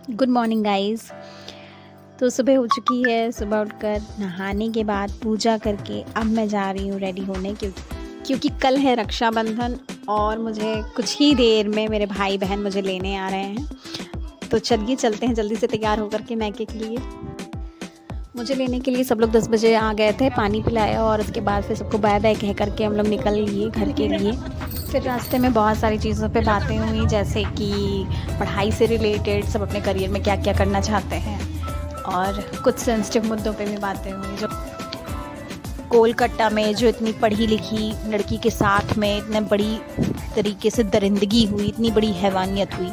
Good morning guys. तो सुबह हो चुकी है। सुबह उठकर नहाने के बाद पूजा करके अब मैं जा रही हूँ रेडी होने, क्योंकि कल है रक्षाबंधन और मुझे कुछ ही देर में मेरे भाई बहन मुझे लेने आ रहे हैं। तो चलिए चलते हैं जल्दी से तैयार होकर के मैके के लिए। मुझे लेने के लिए सब लोग 10 बजे आ गए थे, पानी पिलाया और उसके बाद फिर सबको बाय बाय कह करके हम लोग निकल लिए घर के लिए। फिर रास्ते में बहुत सारी चीज़ों पे बातें हुई, जैसे कि पढ़ाई से रिलेटेड सब अपने करियर में क्या क्या करना चाहते हैं, और कुछ सेंसिटिव मुद्दों पे भी बातें हुई। जो कोलकाता में जो इतनी पढ़ी लिखी लड़की के साथ में इतने बड़ी तरीके से दरिंदगी हुई, इतनी बड़ी हैवानियत हुई,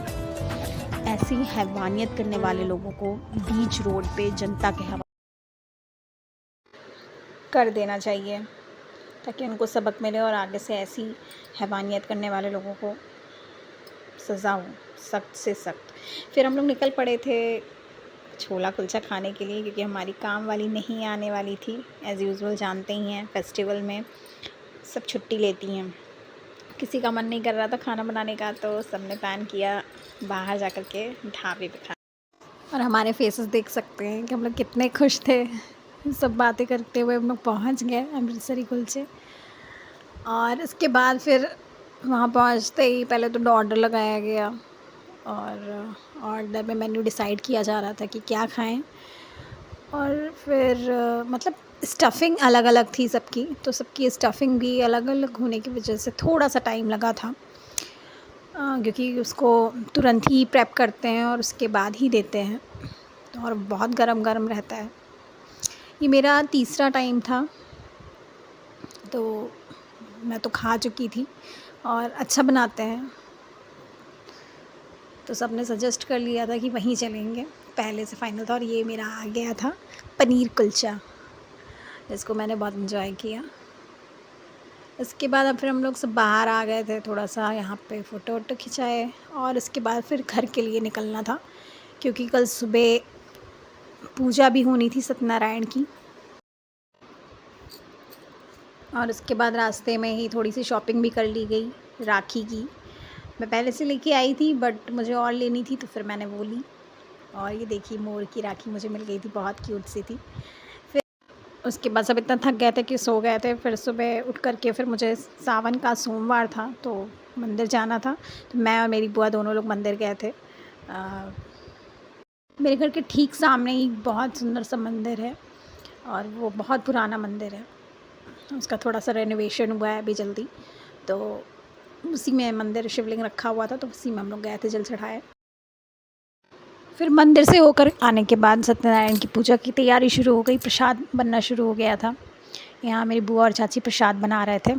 ऐसी हैवानियत करने वाले लोगों को बीच रोड पे जनता के हवाले कर देना चाहिए, ताकि उनको सबक मिले और आगे से ऐसी हैवानियत करने वाले लोगों को सज़ा हो, सख्त से सख्त। फिर हम लोग निकल पड़े थे छोला कुलचा खाने के लिए, क्योंकि हमारी काम वाली नहीं आने वाली थी। एज़ यूज़ुअल जानते ही हैं, फेस्टिवल में सब छुट्टी लेती हैं। किसी का मन नहीं कर रहा था खाना बनाने का, तो सबने प्लान किया बाहर जा कर के ढाबे पे खाना। और हमारे फेसेस देख सकते हैं कि हम लोग कितने खुश थे। सब बातें करते हुए हम लोग पहुँच गए अमृतसरी कुलचे। और इसके बाद फिर वहाँ पहुँचते ही पहले तो ऑर्डर लगाया गया, और ऑर्डर में मेन्यू डिसाइड किया जा रहा था कि क्या खाएं। और फिर मतलब स्टफ़िंग अलग अलग थी सबकी, तो सबकी स्टफ़िंग भी अलग अलग होने की वजह से थोड़ा सा टाइम लगा था, क्योंकि उसको तुरंत ही प्रेप करते हैं और उसके बाद ही देते हैं, और बहुत गरम गरम रहता है। ये मेरा तीसरा टाइम था, तो मैं तो खा चुकी थी और अच्छा बनाते हैं, तो सब ने सजेस्ट कर लिया था कि वहीं चलेंगे। पहले से फ़ाइनल था और ये मेरा आ गया था पनीर कुलचा, जिसको मैंने बहुत इन्जॉय किया। इसके बाद अब फिर हम लोग सब बाहर आ गए थे, थोड़ा सा यहाँ पे फ़ोटो वोटो खिंचाए, और इसके बाद फिर घर के लिए निकलना था, क्योंकि कल सुबह पूजा भी होनी थी सत्यनारायण की। और उसके बाद रास्ते में ही थोड़ी सी शॉपिंग भी कर ली गई राखी की। मैं पहले से लेके आई थी, बट मुझे और लेनी थी, तो फिर मैंने वो ली। और ये देखिए मोर की राखी मुझे मिल गई थी, बहुत क्यूट सी थी। फिर उसके बाद सब इतना थक गए थे कि सो गए थे। फिर सुबह उठ कर के फिर मुझे सावन का सोमवार था, तो मंदिर जाना था, तो मैं और मेरी बुआ दोनों लोग मंदिर गए थे। मेरे घर के ठीक सामने ही बहुत सुंदर सा मंदिर है, और वो बहुत पुराना मंदिर है। उसका थोड़ा सा रेनोवेशन हुआ है अभी जल्दी, तो उसी में मंदिर शिवलिंग रखा हुआ था, तो उसी में हम लोग गए थे, जल चढ़ाए। फिर मंदिर से होकर आने के बाद सत्यनारायण की पूजा की तैयारी शुरू हो गई, प्रसाद बनना शुरू हो गया था। यहाँ मेरी बुआ और चाची प्रसाद बना रहे थे।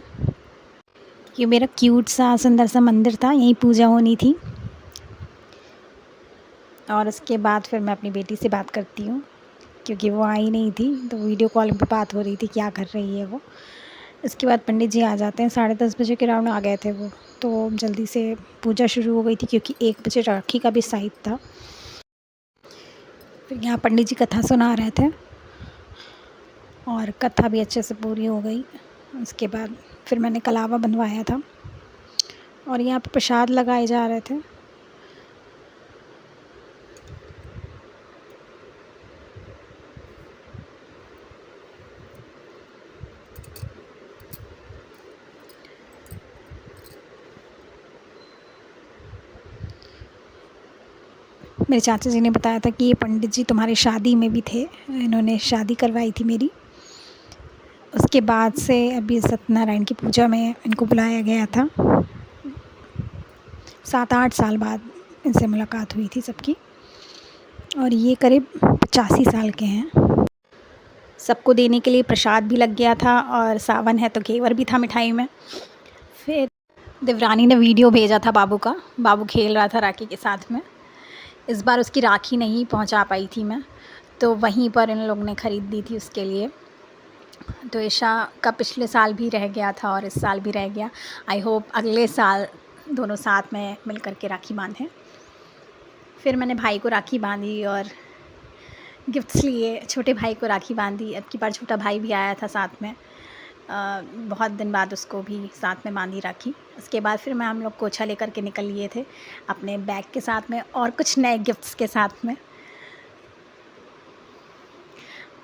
ये मेरा क्यूट सा सुंदर सा मंदिर था, यहीं पूजा होनी थी। और उसके बाद फिर मैं अपनी बेटी से बात करती हूँ, क्योंकि वो आई नहीं थी, तो वीडियो कॉल पे बात हो रही थी क्या कर रही है वो। इसके बाद पंडित जी आ जाते हैं, 10:30 बजे के राउंड आ गए थे वो, तो जल्दी से पूजा शुरू हो गई थी, क्योंकि 1 बजे राखी का भी साइड था। फिर यहाँ पंडित जी कथा सुना रहे थे, और कथा भी अच्छे से पूरी हो गई। उसके बाद फिर मैंने कलावा बनवाया था, और यहाँ पे प्रसाद लगाए जा रहे थे। मेरे चाचा जी ने बताया था कि ये पंडित जी तुम्हारी शादी में भी थे, इन्होंने शादी करवाई थी मेरी। उसके बाद से अभी सत्यनारायण की पूजा में इनको बुलाया गया था। 7-8 साल बाद इनसे मुलाकात हुई थी सबकी, और ये करीब 85 साल के हैं। सबको देने के लिए प्रसाद भी लग गया था, और सावन है तो घेवर भी था मिठाई में। फिर देवरानी ने वीडियो भेजा था बाबू का, बाबू खेल रहा था राखी के साथ में। इस बार उसकी राखी नहीं पहुंचा पाई थी मैं, तो वहीं पर इन लोगों ने ख़रीद दी थी उसके लिए। तो ईशा का पिछले साल भी रह गया था और इस साल भी रह गया। आई होप अगले साल दोनों साथ में मिल कर के राखी बांधें। फिर मैंने भाई को राखी बांधी और गिफ्ट्स लिए, छोटे भाई को राखी बांधी। अब की बार छोटा भाई भी आया था साथ में, बहुत दिन बाद उसको भी साथ में बांधी राखी। उसके बाद फिर हम लोग कोछा लेकर के निकल लिए थे अपने बैग के साथ में और कुछ नए गिफ्ट्स के साथ में।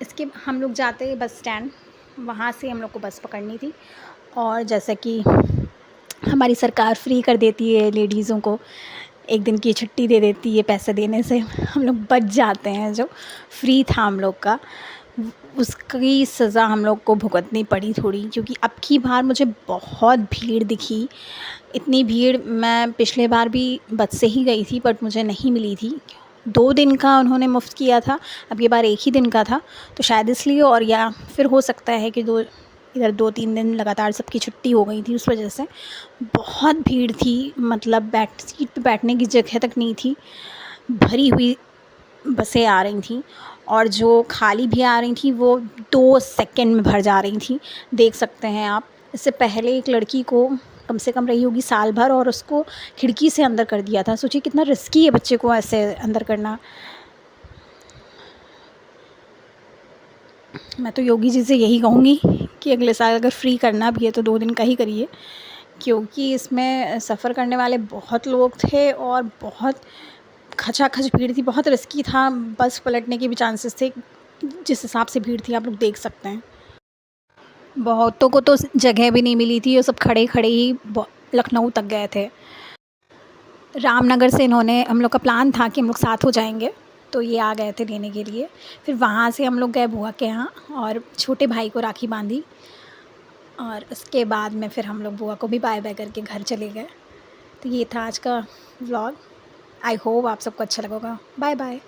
इसके हम लोग जाते बस स्टैंड, वहाँ से हम लोग को बस पकड़नी थी। और जैसा कि हमारी सरकार फ्री कर देती है लेडीज़ों को, 1 दिन की छुट्टी दे देती है पैसे देने से, हम लोग बच जाते हैं। जो फ्री था हम लोग का, उसकी सज़ा हम लोग को भुगतनी पड़ी थोड़ी, क्योंकि अब की बार मुझे बहुत भीड़ दिखी। इतनी भीड़ मैं पिछले बार भी बस से ही गई थी बट मुझे नहीं मिली थी। 2 दिन का उन्होंने मुफ़्त किया था, अब ये बार 1 ही दिन का था, तो शायद इसलिए, और या फिर हो सकता है कि इधर 2-3 दिन लगातार सबकी छुट्टी हो गई थी, उस वजह से बहुत भीड़ थी। मतलब सीट पे बैठने की जगह तक नहीं थी, भरी हुई बसें आ रही थीं, और जो खाली भी आ रही थी वो 2 सेकंड में भर जा रही थी। देख सकते हैं आप। इससे पहले एक लड़की को कम से कम रही होगी साल भर, और उसको खिड़की से अंदर कर दिया था। सोचिए कितना रिस्की है बच्चे को ऐसे अंदर करना। मैं तो योगी जी से यही कहूँगी कि अगले साल अगर फ्री करना भी है तो 2 दिन का ही करिए, क्योंकि इसमें सफ़र करने वाले बहुत लोग थे और बहुत खचाखच भीड़ थी, बहुत रिस्की था। बस पलटने के भी चांसेस थे, जिस हिसाब से भीड़ थी आप लोग देख सकते हैं। बहुतों को तो जगह भी नहीं मिली थी, वो सब खड़े खड़े ही लखनऊ तक गए थे। रामनगर से हम लोग का प्लान था कि हम लोग साथ हो जाएंगे, तो ये आ गए थे लेने के लिए। फिर वहाँ से हम लोग गए बुआ के यहाँ और छोटे भाई को राखी बांधी, और उसके बाद में फिर हम लोग बुआ को भी बाय बाय करके घर चले गए। तो ये था आज का व्लॉग। आई होप आप सबको अच्छा लगा होगा। Bye bye.